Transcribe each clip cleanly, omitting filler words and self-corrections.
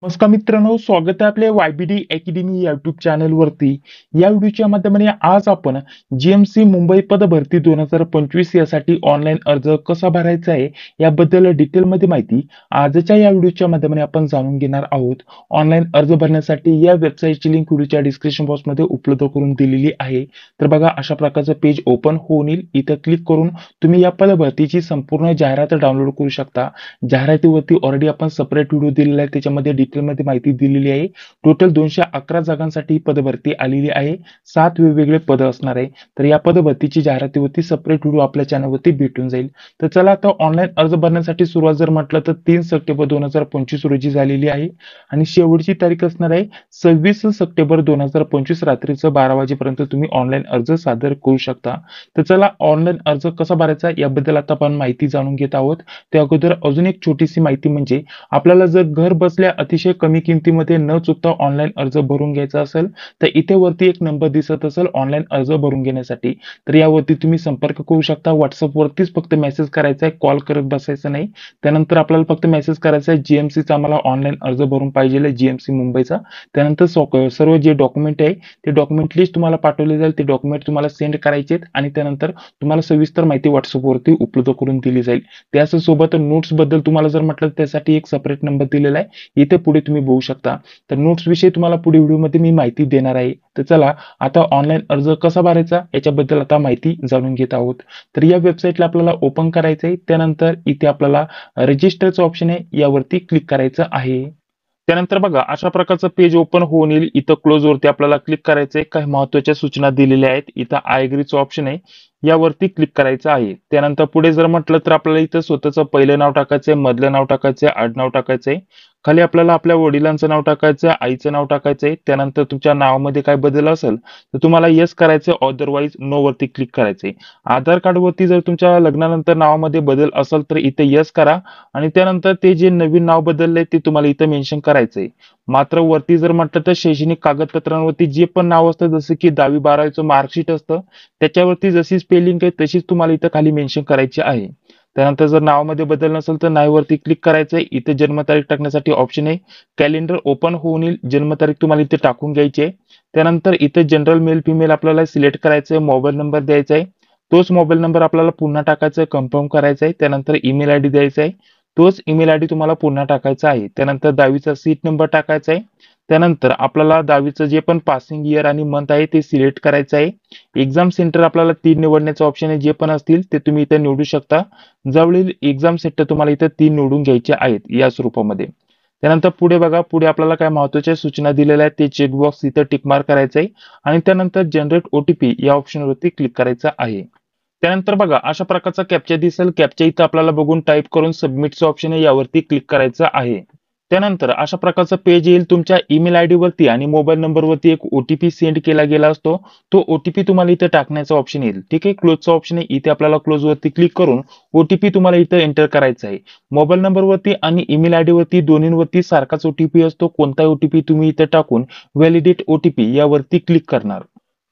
नमस्कार मित्रांनो, स्वागत आहे आपल्या YBD अकॅडमी युट्यूब चॅनल वरती। या व्हिडिओच्या माध्यमाने आज आपण जीएमसी मुंबई पद भरती 2025 यासाठी ऑनलाईन अर्ज कसा भरायचा आहे याबद्दल डिटेलमध्ये माहिती आजच्या या व्हिडिओच्या माध्यमाने आपण जाणून घेणार आहोत। ऑनलाईन अर्ज भरण्यासाठी या वेबसाईटची लिंक व्हिडिओच्या डिस्क्रिप्शन बॉक्समध्ये उपलब्ध करून दिलेली आहे। तर बघा, अशा प्रकारचं पेज ओपन होऊन येईल। इथं क्लिक करून तुम्ही या पद भरतीची संपूर्ण जाहिरात डाउनलोड करू शकता। जाहिरातीवरती ऑलरेडी आपण सेपरेट व्हिडिओ दिलेला आहे, त्याच्यामध्ये डिटेलमध्ये माहिती दिलेली आहे। टोटल 211 जागांसाठी पदभरती आलेली आहे। 7 वेगवेगळे पद असणार आहे। तर या पदभरतीची जाहिरातीवरती सेपरेट व्हिडिओ आपल्या चॅनलवरती भेटून जाईल। तर चला आता ऑनलाईन अर्ज भरण्यासाठी सुरुवात जर म्हटलं तर 3 सप्टेंबर 2025 रोजी झालेली आहे आणि शेवटची तारीख असणार आहे 26 सप्टेंबर 2025 रात्रीचं 12 वाजेपर्यंत तुम्ही ऑनलाईन अर्ज सादर करू शकता। तर चला, ऑनलाईन अर्ज कसा भरायचा याबद्दल आता आपण माहिती जाणून घेत आहोत। त्या अगोदर अजून एक छोटीशी माहिती म्हणजे आपल्याला जर घर बसल्या अतिशय कमी किमतीमध्ये न चुकता ऑनलाईन अर्ज भरून घ्यायचा असेल तर इथे वरती एक नंबर दिसत असेल ऑनलाईन अर्ज भरून घेण्यासाठी, तर यावरती तुम्ही संपर्क करू शकता। व्हॉट्सअप वरतीच फक्त मेसेज करायचा आहे, कॉल करत बसायचं नाही। त्यानंतर आपल्याला फक्त मेसेज करायचा आहे जीएमसीचा आम्हाला ऑनलाईन अर्ज भरून पाहिजे, जीएमसी मुंबईचा। त्यानंतर सर्व जे डॉक्युमेंट आहे ते डॉक्युमेंट लिस्ट तुम्हाला पाठवले जाईल, ते डॉक्युमेंट तुम्हाला सेंड करायचे आहेत आणि त्यानंतर तुम्हाला सविस्तर माहिती व्हॉट्सअप वरती उपलब्ध करून दिली जाईल। त्यासोबत नोट्स बद्दल तुम्हाला जर म्हटलं त्यासाठी एक सेपरेट नंबर दिलेला आहे, इथे पुढे तुम्ही बघू शकता। तर नोट्स विषयी तुम्हाला पुढे व्हिडिओमध्ये मी माहिती देणार आहे। तर चला, आता ऑनलाईन अर्ज कसा भरायचा याच्याबद्दल आता माहिती जाणून घेत आहोत। तर या वेबसाईटला आपल्याला ओपन करायचं आहे। त्यानंतर इथे आपल्याला रजिस्टरचं ऑप्शन आहे, यावरती क्लिक करायचं आहे। त्यानंतर बघा, अशा प्रकारचं पेज ओपन होऊन येईल। इथं क्लोज वरती आपल्याला क्लिक करायचंय। काही महत्त्वाच्या सूचना दिलेल्या आहेत। इथं आय एग्रीचं ऑप्शन आहे, यावरती क्लिक करायचं आहे। त्यानंतर पुढे जर म्हटलं तर आपल्याला इथं स्वतःचं पहिलं नाव टाकायचंय, मधलं नाव टाकायचंय, आडनाव टाकायचंय। खाली आपल्याला आपल्या वडिलांचं नाव टाकायचंय, आईचं नाव टाकायचंय। त्यानंतर तुमच्या नावामध्ये काय बदल असेल तर तुम्हाला येस करायचं, अदरवाईज नो वरती क्लिक करायचंय। आधार कार्ड वरती जर तुमच्या लग्नानंतर नावामध्ये बदल असेल तर इथे येस करा आणि त्यानंतर ते जे नवीन नाव बदललंय ते तुम्हाला इथं मेन्शन करायचंय। मात्र वरती जर म्हटलं तर शैक्षणिक कागदपत्रांवरती जे पण नाव असतं, जसं की 10वी 12वीचं मार्कशीट असतं, त्याच्यावरती जशी स्पेलिंग आहे तशीच तुम्हाला इथं खाली मेन्शन करायची आहे। त्यानंतर जर नावामध्ये बदल नसेल तर नाही वरती क्लिक करायचंय। इथे जन्मतारीख टाकण्यासाठी ऑप्शन आहे, कॅलेंडर ओपन होऊन येईल, जन्मतारीख तुम्हाला इथे टाकून घ्यायची आहे। त्यानंतर इथे जनरल मेल फिमेल आपल्याला सिलेक्ट करायचंय, मोबाईल नंबर द्यायचा आहे। तोच मोबाईल नंबर आपल्याला पुन्हा टाकायचा आहे, कन्फर्म करायचा आहे। त्यानंतर ईमेल आयडी द्यायचा आहे, तोच ईमेल आयडी तुम्हाला पुन्हा टाकायचा आहे। त्यानंतर 10वीचा सीट नंबर टाकायचा आहे। त्यानंतर आपल्याला 10वीचं जे पण पासिंग इयर आणि मंथ आहे ते सिलेक्ट करायचं आहे। एक्झाम सेंटर आपल्याला 3 निवडण्याचा ऑप्शन आहे, जे पण असतील ते तुम्ही इथे निवडू शकता। जवळील एक्झाम सेंटर तुम्हाला इथे 3 निवडून घ्यायचे आहेत या स्वरूपामध्ये। त्यानंतर पुढे बघा, पुढे आपल्याला काय महत्त्वाच्या सूचना दिलेल्या आहेत ते चेकबॉक्स इथं टिक मार्क करायचं आहे आणि त्यानंतर जनरेट ओटीपी या ऑप्शनवरती क्लिक करायचं आहे। त्यानंतर बघा, अशा प्रकारचा कॅप्चा दिसेल, कॅप्चा इथं आपल्याला बघून टाईप करून सबमिटचं ऑप्शन आहे, यावरती क्लिक करायचं आहे। त्यानंतर अशा प्रकारचं पेज येईल, तुमच्या ईमेल आयडी वरती आणि मोबाईल नंबरवरती एक ओटीपी सेंड केला गेला असतो, तो ओटीपी तुम्हाला इथे टाकण्याचा ऑप्शन येईल। ठीक आहे, क्लोजचा ऑप्शन आहे, इथे आपल्याला क्लोज वरती क्लिक करून ओटीपी तुम्हाला इथे एंटर करायचा आहे। मोबाईल नंबरवरती आणि ईमेल आयडी वरती दोन्हीवरती सारखाच ओटीपी असतो, कोणताही ओटीपी तुम्ही इथे टाकून व्हॅलिडेट ओटीपी यावरती क्लिक करणार।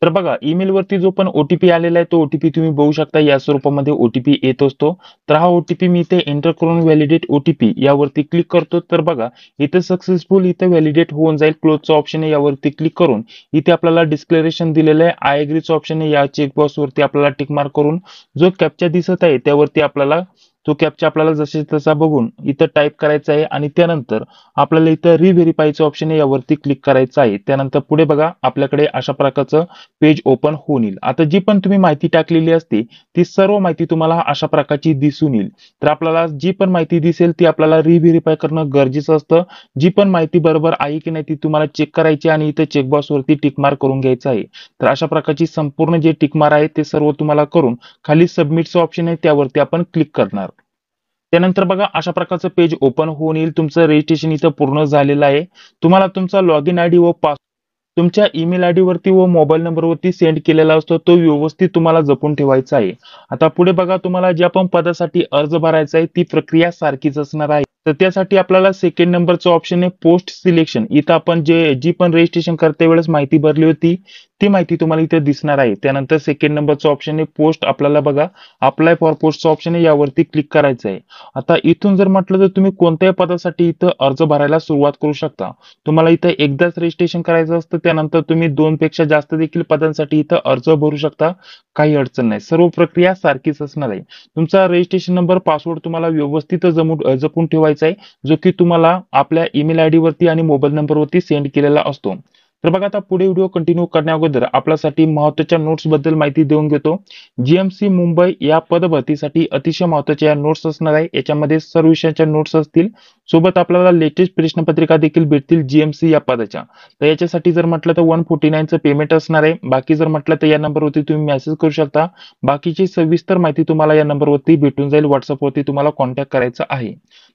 तर बघा, ईमेल वरती जो पण ओटीपी आलेला आहे तो ओटीपी तुम्ही बघू शकता, या स्वरूपामध्ये ओटीपी येत असतो। तर हा ओटीपी मी इथे एंटर करून व्हॅलिडेट ओटीपी यावरती क्लिक करतो। तर बघा, इथे सक्सेसफुल इथे व्हॅलिडेट होऊन जाईल। क्लोजचा ऑप्शन आहे, यावरती क्लिक करून इथे आपल्याला डिस्क्लेरेशन दिलेलं आहे, आय एग्रीचं ऑप्शन आहे, या चेकबॉक्स वरती आपल्याला टिक मार्क करून जो कॅप्चा दिसत आहे त्यावरती आपल्याला तो कॅप्चा आपल्याला जसे तसा बघून इथं टाईप करायचा आहे आणि त्यानंतर आपल्याला इथं रिव्हेरीफायचं ऑप्शन आहे, यावरती क्लिक करायचं आहे। त्यानंतर पुढे बघा, आपल्याकडे अशा प्रकारचं पेज ओपन होऊन येईल। आता जी पण तुम्ही माहिती टाकलेली असते ती सर्व माहिती तुम्हाला अशा प्रकारची दिसून येईल। तर आपल्याला जी पण माहिती दिसेल ती आपल्याला रिव्हेरीफाय करणं गरजेचं असतं। जी पण माहिती बरोबर आहे की नाही ती तुम्हाला चेक करायची आणि इथे चेकबॉक्स वरती टिक मार्क करून घ्यायचं आहे। तर अशा प्रकारची संपूर्ण जे टिक मार्क आहे ते सर्व तुम्हाला करून खाली सबमिटचं ऑप्शन आहे त्यावरती आपण क्लिक करणार। त्यानंतर बघा, अशा प्रकारचं पेज ओपन होऊन येईल, तुमचं रजिस्ट्रेशन इथं पूर्ण झालेलं आहे। तुम्हाला तुमचा लॉग इन आयडी व तुमच्या ईमेल आयडी वरती व मोबाईल नंबरवरती सेंड केलेला असतो, तो व्यवस्थित तुम्हाला जपून ठेवायचा आहे। आता पुढे बघा, तुम्हाला ज्या पण पदासाठी अर्ज भरायचा आहे ती प्रक्रिया सारखीच असणार आहे। तर त्यासाठी आपल्याला सेकंड नंबरचं ऑप्शन आहे पोस्ट सिलेक्शन. इथं आपण जी पण रजिस्ट्रेशन करते वेळेस माहिती भरली होती ती माहिती तुम्हाला इथे दिसणार आहे. त्यानंतर सेकंड नंबरचं ऑप्शन आहे पोस्ट. आपल्याला बघा अप्लाय फॉर पोस्टचं ऑप्शन आहे, यावरती क्लिक करायचं आहे. आता इथून जर म्हटलं तर तुम्ही कोणत्याही पदासाठी इथं अर्ज भरायला सुरुवात करू शकता. तुम्हाला इथं एकदाच रजिस्ट्रेशन करायचं असतं, त्यानंतर तुम्ही 2 पेक्षा जास्त देखील पदांसाठी इथं अर्ज भरू शकता. काही अडचण नाही, सर्व प्रक्रिया सारखीच असणार आहे. तुमचा रजिस्ट्रेशन नंबर पासवर्ड तुम्हाला व्यवस्थित जपून ठेवायचा आहे, जो की तुम्हाला आपल्या ईमेल आयडी वरती आणि मोबाईल नंबरवरती सेंड केलेला असतो. तर बघा आता पुढे व्हिडिओ कंटिन्यू करण्या अगोदर आपल्यासाठी महत्त्वाच्या नोट्स बद्दल माहिती देऊन घेतो. जीएमसी मुंबई या पदभरतीसाठी अतिशय महत्त्वाच्या नोट्स असणार आहे. याच्यामध्ये सर्व विषयांच्या नोट्स असतील, सोबत आपल्याला लेटेस्ट प्रश्नपत्रिका देखील भेटतील जीएमसी या पदाच्या. तर याच्यासाठी जर म्हटलं तर 149चं पेमेंट असणार आहे. बाकी जर म्हटलं तर या नंबरवरती तुम्ही मेसेज करू शकता. बाकीची सविस्तर माहिती तुम्हाला या नंबरवरती भेटून जाईल. व्हॉट्सअपवरती तुम्हाला कॉन्टॅक्ट करायचा आहे.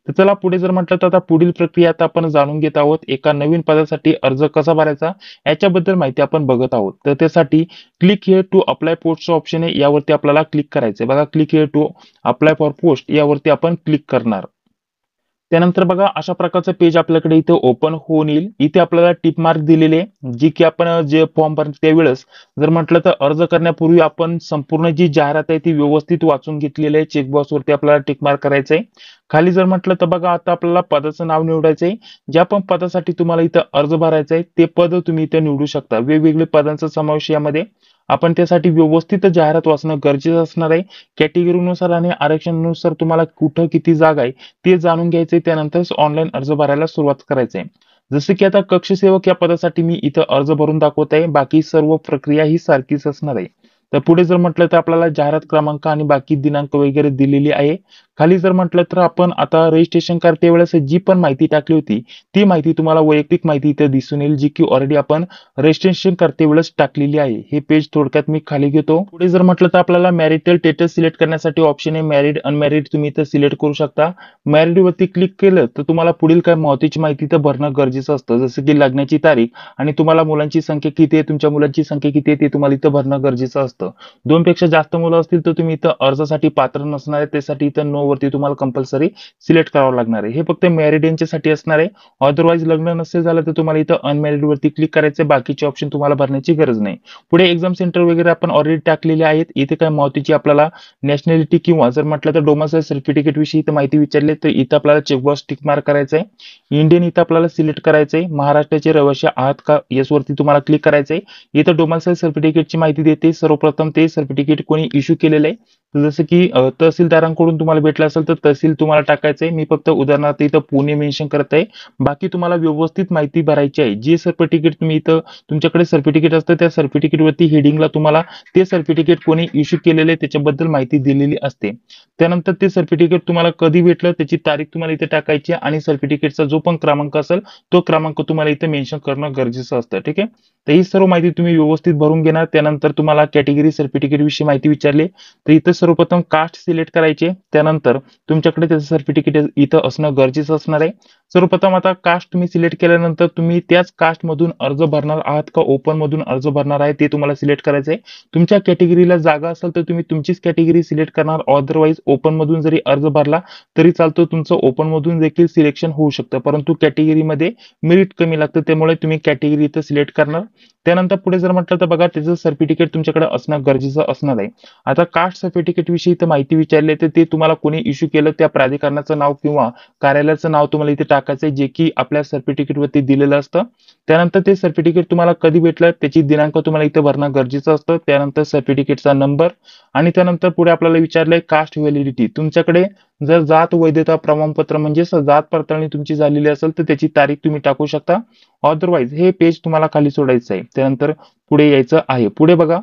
तर चला पुढे जर म्हटलं तर आता पुढील प्रक्रिया आता आपण जाणून घेत आहोत. एका नवीन पदासाठी अर्ज कसा भरायचा याच्याबद्दल माहिती आपण बघत आहोत. तर त्यासाठी क्लिक हिअर टू अप्लाय पोस्टचं ऑप्शन आहे, यावरती आपल्याला क्लिक करायचं आहे. बघा click here to apply for post यावरती आपण क्लिक करणार. त्यानंतर बघा अशा प्रकारचं पेज आपल्याकडे इथे ओपन होऊन येईल. इथे आपल्याला टिक मार्क दिलेले आहे, जी की आपण जे फॉर्म भरतो त्यावेळेस जर म्हटलं तर अर्ज करण्यापूर्वी आपण संपूर्ण जी जाहिरात आहे ती व्यवस्थित वाचून घेतलेली आहे. चेकबॉक्स वरती आपल्याला टिक मार्क करायचं आहे. खाली जर म्हटलं तर बघा आता आपल्याला पदाचं नाव निवडायचं आहे. ज्या पण पदासाठी तुम्हाला इथं अर्ज भरायचा आहे ते पद तुम्ही इथे निवडू शकता. वेगवेगळे पदांचा समावेश यामध्ये. आपण त्यासाठी व्यवस्थित जाहिरात वाचणं गरजेचं असणार आहे. कॅटेगरीनुसार आणि आरक्षणानुसार तुम्हाला कुठं किती जागा आहे ते जाणून घ्यायचे. त्यानंतर ऑनलाईन अर्ज भरायला सुरुवात करायची आहे. जसं की आता कक्षसेवक या पदासाठी मी इथं अर्ज भरून दाखवत आहे. बाकी सर्व प्रक्रिया ही सारखीच असणार आहे. तर पुढे जर म्हटलं तर आपल्याला जाहिरात क्रमांक आणि बाकी दिनांक वगैरे दिलेली आहे. खाली जर म्हटलं तर आपण आता रजिस्ट्रेशन करते वेळेस जी पण माहिती टाकली होती ती माहिती तुम्हाला वैयक्तिक माहिती इथे दिसून येईल, जी की ऑलरेडी आपण रजिस्ट्रेशन करते वेळेस टाकलेली आहे. हे पेज थोडक्यात मी खाली घेतो. पुढे जर म्हटलं तर आपल्याला मॅरिटल स्टेटस सिलेक्ट करण्यासाठी ऑप्शन आहे मॅरिड अनमॅरिड. तुम्ही इथं सिलेक्ट करू शकता. मॅरिड वरती क्लिक केलं तर तुम्हाला पुढील काय महत्त्वाची माहिती इथं भरणं गरजेचं असतं, जसं की लग्नाची तारीख आणि तुम्हाला मुलांची संख्या किती आहे, तुमच्या मुलांची संख्या किती आहे ते तुम्हाला इथं भरणं गरजेचं असतं. 2 पेक्षा जास्त मुलं असतील तर तुम्ही इथं अर्जासाठी पात्र नसणार आहे. त्यासाठी इथं नो वरती तुम्हाला कंपल्सरी सिलेक्ट करावं लागणार आहे. हे फक्त मॅरिड यांच्यासाठी असणार आहे. अदरवाईज लग्न नसेल झालं तर तुम्हाला इथं अनमॅरिड वरती क्लिक करायचं. बाकीचे ऑप्शन तुम्हाला भरण्याची गरज नाही. पुढे एक्झाम सेंटर वगैरे आपण ऑलरेडी टाकलेले आहेत. इथे काय महत्त्वाची आपल्याला नॅशनॅलिटी किंवा जर म्हटलं तर डोमेसाईल सर्टिफिकेट विषयी इथं माहिती विचारली तर इथं आपल्याला चेकबॉक्स टिक मार्क करायचं आहे. इंडियन इथं आपल्याला सिलेक्ट करायचं आहे. महाराष्ट्राचे रहिवासी आहात का येस वरती तुम्हाला क्लिक करायचं आहे. इथं डोमेसाईल सर्टिफिकेटची माहिती देते. सर्वप्रथम ते सर्टिफिकेट कोणी इश्यू केलेलं आहे, जसं की तहसीलदारांकडून तुम्हाला भेटलं असेल तर तहसील तुम्हाला टाकायचंय. मी फक्त उदाहरणार्थ इथं पुणे मेन्शन करत आहे. बाकी तुम्हाला व्यवस्थित माहिती भरायची आहे. जे सर्टिफिकेट तुम्ही इथं तुमच्याकडे सर्टिफिकेट असतं त्या सर्टिफिकेट वरती हेडिंगला तुम्हाला ते सर्टिफिकेट कोणी इश्यू केलेलं आहे त्याच्याबद्दल माहिती दिलेली असते. त्यानंतर ते सर्टिफिकेट तुम्हाला कधी भेटलं त्याची तारीख तुम्हाला इथे टाकायची आणि सर्टिफिकेटचा जो पण क्रमांक असेल तो क्रमांक तुम्हाला इथे मेन्शन करणं गरजेचं असतं. ठीक आहे. तर ही सर्व माहिती तुम्ही व्यवस्थित भरून घेणार. त्यानंतर तुम्हाला कॅटेगरी सर्टिफिकेट विषयी माहिती विचारली तर इथं सर्वप्रथम कास्ट सिलेक्ट करायचे. त्यानंतर तुमच्याकडे त्याचं सर्टिफिकेट इथं असणं गरजेचं असणार आहे. सर्वप्रथम आता कास्ट तुम्ही सिलेक्ट केल्यानंतर तुम्ही त्याच कास्ट मधून अर्ज भरणार आहात का ओपन मधून अर्ज भरणार आहे ते तुम्हाला सिलेक्ट करायचं आहे. तुमच्या कॅटेगरीला जागा असेल तर तुम्ही तुमचीच कॅटेगरी सिलेक्ट करणार. अदरवाईज ओपन मधून जरी अर्ज भरला तरी चालतो. तुमचं ओपन मधून देखील सिलेक्शन होऊ शकतं, परंतु कॅटेगरीमध्ये मेरिट कमी लागतं त्यामुळे तुम्ही कॅटेगरी इथं सिलेक्ट करणार. त्यानंतर पुढे जर म्हटलं तर बघा त्याचं सर्टिफिकेट तुमच्याकडे असणं गरजेचं असणार आहे. आता कास्ट सर्टिफिकेट विषयी तर माहिती विचारली तर ते तुम्हाला कोणी इश्यू केलं त्या प्राधिकरणाचं नाव किंवा कार्यालयाचं नाव तुम्हाला इथे टाकायचं आहे, जे की आपल्या सर्टिफिकेट वरती दिलेलं असतं. त्यानंतर ते सर्टिफिकेट तुम्हाला कधी भेटलं त्याची दिनांक तुम्हाला इथे भरणं गरजेचं असतं. त्यानंतर सर्टिफिकेटचा नंबर आणि त्यानंतर पुढे आपल्याला विचारलंय कास्ट व्हॅलिडिटी. तुमच्याकडे जर जात वैधता प्रमाणपत्र म्हणजे जात पडताळणी तुमची झालेली असेल तर त्याची तारीख तुम्ही टाकू शकता. अदरवाईज हे पेज तुम्हाला खाली सोडायचं आहे. त्यानंतर पुढे यायचं आहे. पुढे बघा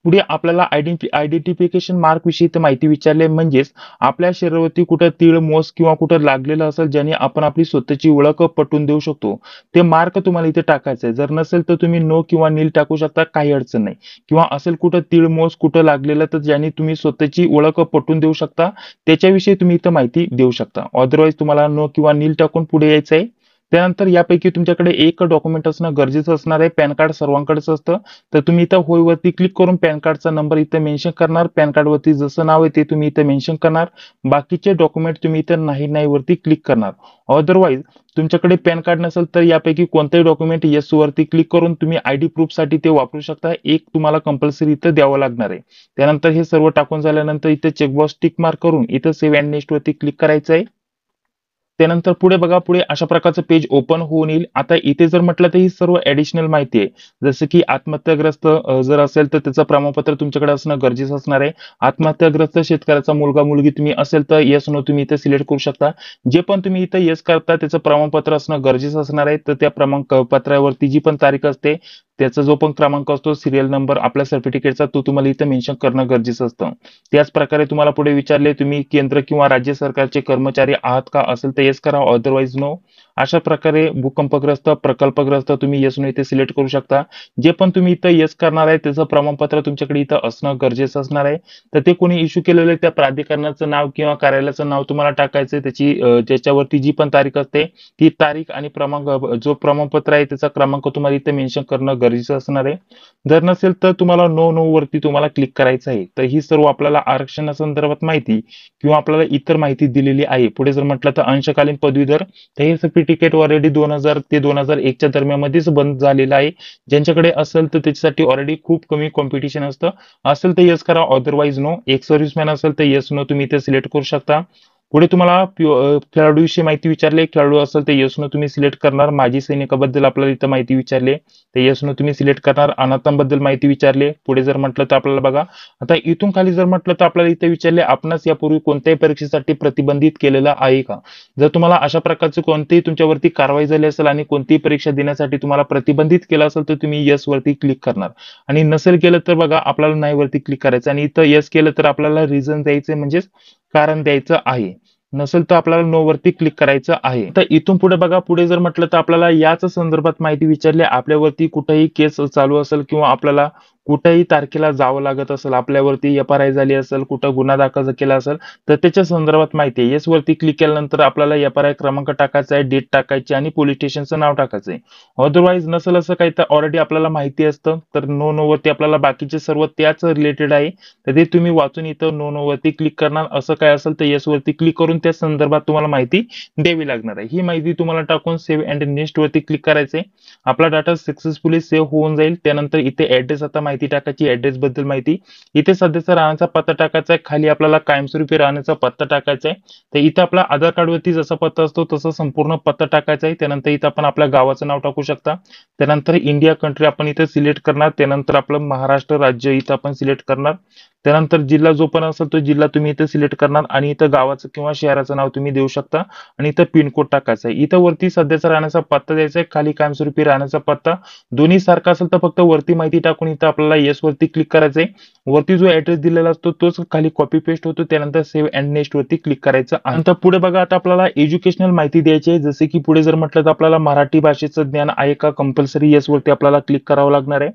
पुढे आपल्याला आयडेंटिफिकेशन मार्क विषयी माहिती विचारली, म्हणजेच आपल्या शरीरावरती कुठं तीळ मोस किंवा कुठं लागलेलं असेल ज्याने आपण आपली स्वतःची ओळख पटवून देऊ शकतो ते मार्क तुम्हाला इथे टाकायचं आहे. जर नसेल तर तुम्ही नो किंवा नील टाकू शकता, काही अडचण नाही. किंवा असेल कुठं तीळ मोस कुठं लागलेलं तर ज्याने तुम्ही स्वतःची ओळख पटवून देऊ शकता त्याच्याविषयी तुम्ही इथं माहिती देऊ शकता. अदरवाईज तुम्हाला नो किंवा नील टाकून पुढे यायचं आहे. त्यानंतर यापैकी तुमच्याकडे एक डॉक्युमेंट असणं गरजेचं असणार आहे. पॅन कार्ड सर्वांकडेच असतं. तर तुम्ही इथं होय वरती क्लिक करून पॅन कार्डचा नंबर इथं मेन्शन करणार. पॅन कार्ड वरती जसं नाव आहे ते तुम्ही इथं मेन्शन करणार. बाकीचे डॉक्युमेंट तुम्ही इथं नाही वरती क्लिक करणार. अदरवाईज तुमच्याकडे पॅन कार्ड नसेल तर यापैकी कोणतेही डॉक्युमेंट येस वरती क्लिक करून तुम्ही आयडी प्रूफ साठी ते वापरू शकता. एक तुम्हाला कंपल्सरी इथं द्यावं लागणार आहे. त्यानंतर हे सर्व टाकून झाल्यानंतर इथे चेकबॉक्स टिक मार्क करून इथं सेव्ह अँड नेक्स्ट वरती क्लिक करायचं आहे. त्यानंतर पुढे बघा, पुढे अशा प्रकारचं पेज ओपन होऊन येईल. आता इथे जर म्हटलं तर ही सर्व ऍडिशनल माहिती आहे. जसं की आत्महत्याग्रस्त जर असेल तर त्याचं प्रमाणपत्र तुमच्याकडे असणं गरजेचं असणार आहे. आत्महत्याग्रस्त शेतकऱ्याचा मुलगा मुलगी तुम्ही असेल तर येस नो तुम्ही इथे सिलेक्ट करू शकता. जे पण तुम्ही इथे येस करता त्याचं प्रमाणपत्र असणं गरजेचं असणार आहे. तर त्या प्रमाणपत्रावरती जी पण तारीख असते, त्याचा जो पण क्रमांक असतो, सिरियल नंबर आपल्या सर्टिफिकेटचा, तो तुम्हाला इथे मेन्शन करणं गरजेचं असतं. त्याच प्रकारे तुम्हाला पुढे विचारले तुम्ही केंद्र किंवा राज्य सरकारचे कर्मचारी आहात का, असेल तर येस करा, अदरवाईज नो. अशा प्रकारे भूकंपग्रस्त प्रकल्पग्रस्त तुम्ही येस नो इथे सिलेक्ट करू शकता. जे पण तुम्ही इथं येस करणार आहे त्याचं प्रमाणपत्र तुमच्याकडे इथं असणं गरजेचं असणार आहे. तर ते कोणी इश्यू केलेलं त्या प्राधिकरणाचं नाव किंवा कार्यालयाचं नाव तुम्हाला टाकायचं. त्याच्यावरती जी पण तारीख असते ती तारीख आणि जो प्रमाणपत्र आहे त्याचा क्रमांक तुम्हाला इथे मेन्शन करणं गरजेचं असणार आहे. जर नसेल तर तुम्हाला नो वरती तुम्हाला क्लिक करायचं आहे. तर ही सर्व आपल्याला आरक्षणासंदर्भात माहिती किंवा आपल्याला इतर माहिती दिलेली आहे. पुढे जर म्हटलं तर अंशकालीन पदवीधर, तर हे सर्टिफिकेट ऑलरेडी 2000 ते 2001च्या दरम्यानमध्येच बंद झालेलं आहे. ज्यांच्याकडे असेल तर त्याच्यासाठी ऑलरेडी खूप कमी कॉम्पिटिशन असतं. असेल तर येस करा, अदरवाईज नो. एक सर्व्हिसमॅन असेल तर येस नो तुम्ही इथे सिलेक्ट करू शकता. पुढे तुम्हाला खेळाडूविषयी माहिती विचारले. खेळाडू असेल तर येस नो तुम्ही सिलेक्ट करणार. माजी सैनिकाबद्दल आपल्याला इथं माहिती विचारले तर येस नो तुम्ही सिलेक्ट करणार. अनाथांबद्दल माहिती विचारले. पुढे जर म्हटलं तर आपल्याला बघा, आता इथून खाली जर म्हटलं तर आपल्याला इथे विचारले आपणास यापूर्वी कोणत्याही परीक्षेसाठी प्रतिबंधित केलेलं आहे का. जर तुम्हाला अशा प्रकारची कोणतीही तुमच्यावरती कारवाई झाली असेल आणि कोणतीही परीक्षा देण्यासाठी तुम्हाला प्रतिबंधित केलं असेल तर तुम्ही येस वरती क्लिक करणार. आणि नसेल केलं तर बघा आपल्याला नाही वरती क्लिक करायचं आणि इथं येस केलं तर आपल्याला रिझन द्यायचं, म्हणजेच कारण द्यायचं आहे. नसेल तर आपल्याला नो वरती क्लिक करायचं आहे. तर इथून पुढे बघा, पुढे जर म्हटलं तर आपल्याला याच संदर्भात माहिती विचारली. आपल्यावरती कुठेही केस चालू असेल किंवा आपल्याला कुठेही तारखेला जावं लागत असेल, आपल्यावरती FRI झाली असेल, कुठं गुन्हा दाखल केला असेल, तर त्याच्या संदर्भात माहिती आहे. येस वरती क्लिक केल्यानंतर आपल्याला FRI क्रमांक टाकायचा आहे, डेट टाकायची आणि पोलीस स्टेशनचं नाव टाकायचं आहे. अदरवाईज नसेल असं काही तर ऑलरेडी आपल्याला माहिती असतं, तर नो वरती आपल्याला बाकीचे सर्व त्याच रिलेटेड आहे. तर ते तुम्ही वाचून इथं नो वरती क्लिक करणार. असं काय असेल तर येस वरती क्लिक करून त्या संदर्भात तुम्हाला माहिती द्यावी लागणार आहे. ही माहिती तुम्हाला टाकून सेव्ह अँड नेक्स्ट वरती क्लिक करायचंय. आपला डाटा सक्सेसफुली सेव्ह होऊन जाईल. त्यानंतर इथे ऍड्रेस आता माहिती टाकायची, ऍड्रेस बद्दल माहिती. इथे सध्याचा राहण्याचा पत्ता टाकायचा आहे. खाली आपल्याला कायमस्वरूपी राहण्याचा पत्ता टाकायचा आहे. तर इथे आपला आधार कार्ड वरती जसा पत्ता असतो तसा संपूर्ण पत्ता टाकायचा आहे. त्यानंतर इथं आपण आपल्या गावाचं नाव टाकू शकता. त्यानंतर इंडिया कंट्री आपण इथे सिलेक्ट करणार. त्यानंतर आपलं महाराष्ट्र राज्य इथं आपण सिलेक्ट करणार. त्यानंतर जिल्हा जो पण असेल तो जिल्हा तुम्ही इथे सिलेक्ट करणार आणि इथं गावाचं किंवा शहराचं नाव तुम्ही देऊ शकता आणि इथं पिनकोड टाकायचा आहे. इथं वरती सध्याचा राहण्याचा पत्ता द्यायचा आहे, खाली कायमस्वरूपी राहण्याचा पत्ता. दोन्ही सारखा असेल तर फक्त वरती माहिती टाकून इथं आपल्याला येस वरती क्लिक करायचंय. वरती जो ऍड्रेस दिलेला असतो तोच खाली कॉपी पेस्ट होतो. त्यानंतर सेव्ह अँड नेक्स्ट वरती क्लिक करायचं आहे. नंतर पुढे बघा, आता आपल्याला एज्युकेशनल माहिती द्यायची आहे. जसे की पुढे जर म्हटलं तर आपल्याला मराठी भाषेचं ज्ञान आहे का, कंपल्सरी येस वरती आपल्याला क्लिक करावं लागणार आहे.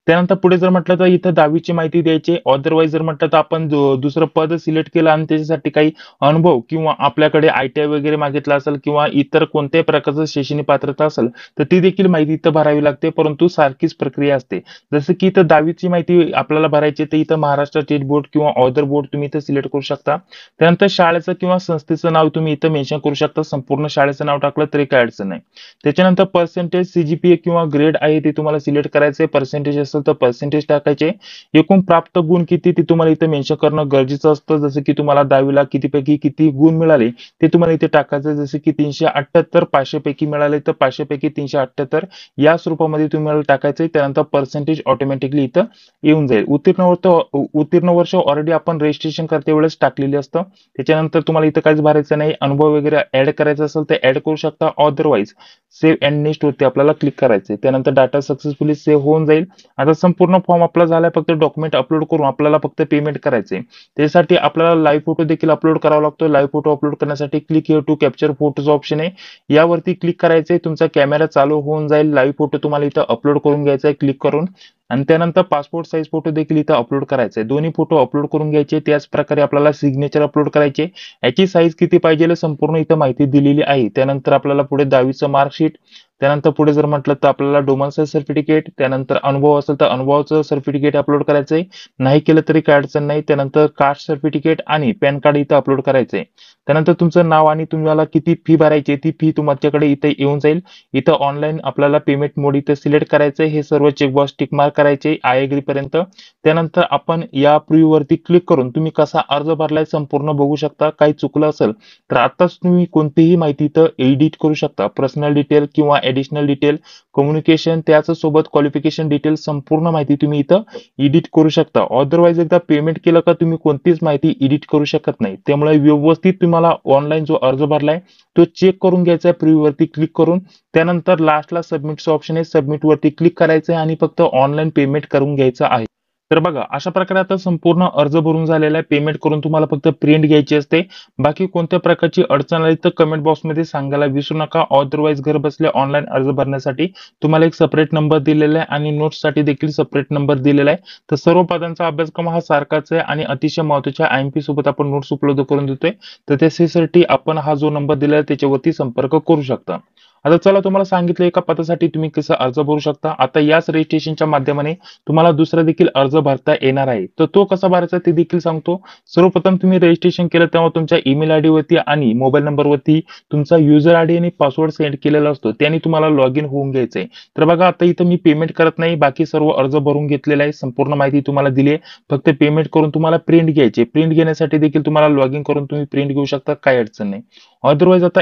त्यानंतर पुढे जर म्हटलं तर इथं 10वीची माहिती द्यायची. अदरवाईज जर म्हटलं तर आपण दुसरं पद सिलेक्ट केलं आणि त्याच्यासाठी काही अनुभव किंवा आपल्याकडे ITI वगैरे मागितला असेल किंवा इतर कोणत्याही प्रकारचं शैक्षणिक पात्रता असेल तर ती देखील माहिती इथं भरावी लागते, परंतु सारखीच प्रक्रिया असते. जसं की इथं 10वीची माहिती आपल्याला भरायची तर इथं महाराष्ट्र स्टेट बोर्ड किंवा अदर बोर्ड तुम्ही इथं सिलेक्ट करू शकता. त्यानंतर शाळेचं किंवा संस्थेचं नाव तुम्ही इथं मेन्शन करू शकता. संपूर्ण शाळेचं नाव टाकलं तरी काही अडचण नाही. त्याच्यानंतर पर्सेंटेज CGPA किंवा ग्रेड आहे ते तुम्हाला सिलेक्ट करायचे. पर्सेंटेज असेल तर पर्सेंटेज टाकायचे. एकूण प्राप्त गुण किती ते तुम्हाला इथे मेन्शन करणं गरजेचं असतं. जसं की तुम्हाला 10वीला कितीपैकी किती गुण मिळाले ते तुम्हाला इथे टाकायचं. जसे की 378 500 पैकी मिळाले तर 500 पैकी 378 या स्वरूपामध्ये तुम्हाला टाकायचे. त्यानंतर पर्सेंटेज ऑटोमॅटिकली इथं येऊन जाईल. उत्तीर्ण वर्ष ऑलरेडी आपण रजिस्ट्रेशन करते वेळेस टाकलेले असतं. त्याच्यानंतर तुम्हाला इथं काहीच भरायचं नाही. अनुभव वगैरे ऍड करायचा असेल तर ऍड करू शकता. अदरवाईज सेव्ह अँड नेक्स्ट वरती आपल्याला क्लिक करायचे. त्यानंतर डाटा सक्सेसफुली सेव्ह होऊन जाईल. आता संपूर्ण फॉर्म आपला झालाय. फक्त डॉक्युमेंट अपलोड करून आपल्याला फक्त पेमेंट करायचे. त्यासाठी आपल्याला लाईव्ह फोटो देखील अपलोड करावा लागतो. लाईव्ह फोटो अपलोड करण्यासाठी क्लिक हिअर टू कॅप्चर फोटोचा ऑप्शन आहे, यावरती क्लिक करायचंय. तुमचा कॅमेरा चालू होऊन जाईल. लाईव्ह फोटो तुम्हाला इथं अपलोड करून घ्यायचा आहे क्लिक करून. आणि त्यानंतर पासपोर्ट साईज फोटो देखील इथं अपलोड करायचा आहे. दोन्ही फोटो अपलोड करून घ्यायचे. त्याच प्रकारे आपल्याला सिग्नेचर अपलोड करायचे. याची साईज किती पाहिजे संपूर्ण इथं माहिती दिलेली आहे. त्यानंतर आपल्याला पुढे 10वीचं मार्कशीट, त्यानंतर पुढे जर म्हटलं तर आपल्याला डोमेस्टिक सर्टिफिकेट, त्यानंतर अनुभव असेल तर अनुभवाचं सर्टिफिकेट अपलोड करायचंय. नाही केलं तरी काय अडचण नाही. त्यानंतर कास्ट सर्टिफिकेट आणि पॅन कार्ड इथं अपलोड करायचंय. त्यानंतर तुमचं नाव आणि तुम्हाला किती फी भरायची ती फी तुमच्याकडे इथे येऊन जाईल. इथं ऑनलाईन आपल्याला पेमेंट मोड इथं सिलेक्ट करायचंय. हे सर्व चेकबॉक्स टिक मार्क करायचे आय एग्री पर्यंत. त्यानंतर आपण या प्रिव्ह्यू वरती क्लिक करून तुम्ही कसा अर्ज भरलाय संपूर्ण बघू शकता. काही चुकलं असेल तर आताच तुम्ही कोणतीही माहिती इथं एडिट करू शकता. पर्सनल डिटेल किंवा ऍडिशनल डिटेल, कम्युनिकेशन, त्याच सोबत क्वालिफिकेशन डिटेल संपूर्ण माहिती तुम्ही इथं एडिट करू शकता. अदरवाईज एकदा पेमेंट केलं का तुम्ही कोणतीच माहिती एडिट करू शकत नाही. त्यामुळे व्यवस्थित तुम्हाला ऑनलाईन जो अर्ज भरलाय तो चेक करून घ्यायचा आहे प्रिव्ह्यू वरती क्लिक करून. त्यानंतर लास्टला सबमिटचं ऑप्शन आहे, सबमिट वरती क्लिक करायचं आहे आणि फक्त ऑनलाईन पेमेंट करून घ्यायचं आहे. तर बघा अशा प्रकारे आता संपूर्ण अर्ज भरून झालेला आहे. पेमेंट करून तुम्हाला फक्त प्रिंट घ्यायची असते. बाकी कोणत्या प्रकारची अडचण आली तर कमेंट बॉक्समध्ये सांगायला विसरू नका. अदरवाईज घर बसल्या ऑनलाईन अर्ज भरण्यासाठी तुम्हाला एक सेपरेट नंबर दिलेला आहे आणि नोट्ससाठी देखील सेपरेट नंबर दिलेला आहे. तर सर्व पदांचा अभ्यासक्रम हा सारखाच आहे आणि अतिशय महत्त्वाच्या IMP सोबत आपण नोट्स उपलब्ध करून देतोय. तर त्यासाठी आपण हा जो नंबर दिलेला आहे त्याच्यावरती संपर्क करू शकता. आता चला तुम्हाला सांगितलं एका पदासाठी तुम्ही कसं अर्ज भरू शकता. आता याच रजिस्ट्रेशनच्या माध्यमाने तुम्हाला दुसरा देखील अर्ज भरता येणार आहे. तर तो कसा भरायचा ते देखील सांगतो. सर्वप्रथम तुम्ही रजिस्ट्रेशन केलं तेव्हा तुमच्या ईमेल आयडी वरती आणि मोबाईल नंबर वरती तुमचा युजर आयडी आणि पासवर्ड सेंड केलेला असतो. त्याने तुम्हाला लॉग इन होऊन घ्यायचंय. तर बघा आता इथं मी पेमेंट करत नाही, बाकी सर्व अर्ज भरून घेतलेला आहे. संपूर्ण माहिती तुम्हाला दिली आहे. फक्त पेमेंट करून तुम्हाला प्रिंट घ्यायची. प्रिंट घेण्यासाठी देखील तुम्हाला लॉग इन करून तुम्ही प्रिंट घेऊ शकता, काही अडचण नाही. अदरवाईज आता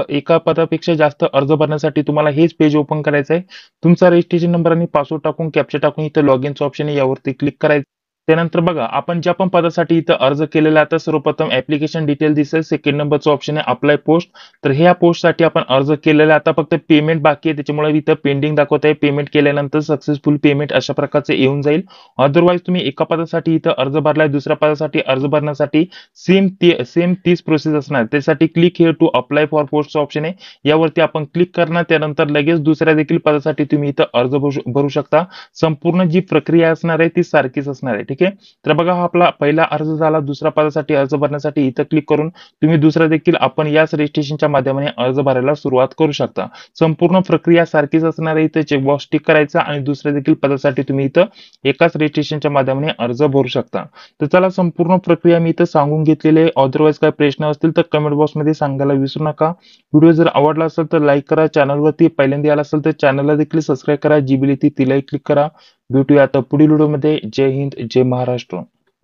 एका पदापेक्षा जास्त अर्ज भरण्यासाठी तुम्हाला हेच पेज ओपन करायचं आहे. तुमचा रजिस्ट्रेशन नंबर आणि पासवर्ड टाकून कॅप्चा टाकून इथं लॉग इनचं ऑप्शन आहे, यावरती क्लिक करायचं. त्यानंतर बघा आपण ज्या पण पदासाठी इथं अर्ज केलेला आहे, आता सर्वप्रथम ऍप्लिकेशन डिटेल दिसेल. सेकंड नंबरचं ऑप्शन आहे अप्लाय पोस्ट. तर ह्या पोस्टसाठी आपण अर्ज केलेला आहे. आता फक्त पेमेंट बाकी आहे, त्याच्यामुळे इथं पेंडिंग दाखवत आहे. पेमेंट केल्यानंतर सक्सेसफुल पेमेंट अशा प्रकारचं येऊन जाईल. अदरवाईज तुम्ही एका पदासाठी इथं अर्ज भरलाय, दुसऱ्या पदासाठी अर्ज भरण्यासाठी सेम तीच प्रोसेस असणार. त्यासाठी click here to apply for पोस्टचं ऑप्शन आहे, यावरती आपण क्लिक करणार. त्यानंतर लगेच दुसऱ्या देखील पदासाठी तुम्ही इथं अर्ज भरू शकता. संपूर्ण जी प्रक्रिया असणार आहे ती सारखीच असणार आहे. ठीक आहे. तर बघा हा आपला पहिला अर्ज झाला. दुसऱ्या पदासाठी अर्ज भरण्यासाठी इथं क्लिक करून तुम्ही दुसरा देखील आपण याच रजिस्ट्रेशनच्या माध्यमाने अर्ज भरायला सुरुवात करू शकता. संपूर्ण प्रक्रिया सारखीच असणार आहे. इथं चेकबॉक्स टिक करायचा आणि दुसऱ्या देखील पदासाठी तुम्ही इथं एकाच रजिस्ट्रेशनच्या माध्यमाने अर्ज भरू शकता. तर चला संपूर्ण प्रक्रिया मी इथं सांगून घेतलेली आहे. अदरवाईज काही प्रश्न असतील तर कमेंट बॉक्समध्ये सांगायला विसरू नका. व्हिडिओ जर आवडला असेल तर लाईक करा. चॅनलवरती पहिल्यांदा आला असेल तर चॅनलला देखील सबस्क्राईब करा. जी बेल येते तिलाही क्लिक करा. भेटूया आता पुढील व्हिडिओमध्ये. जय हिंद, जय महाराष्ट्र.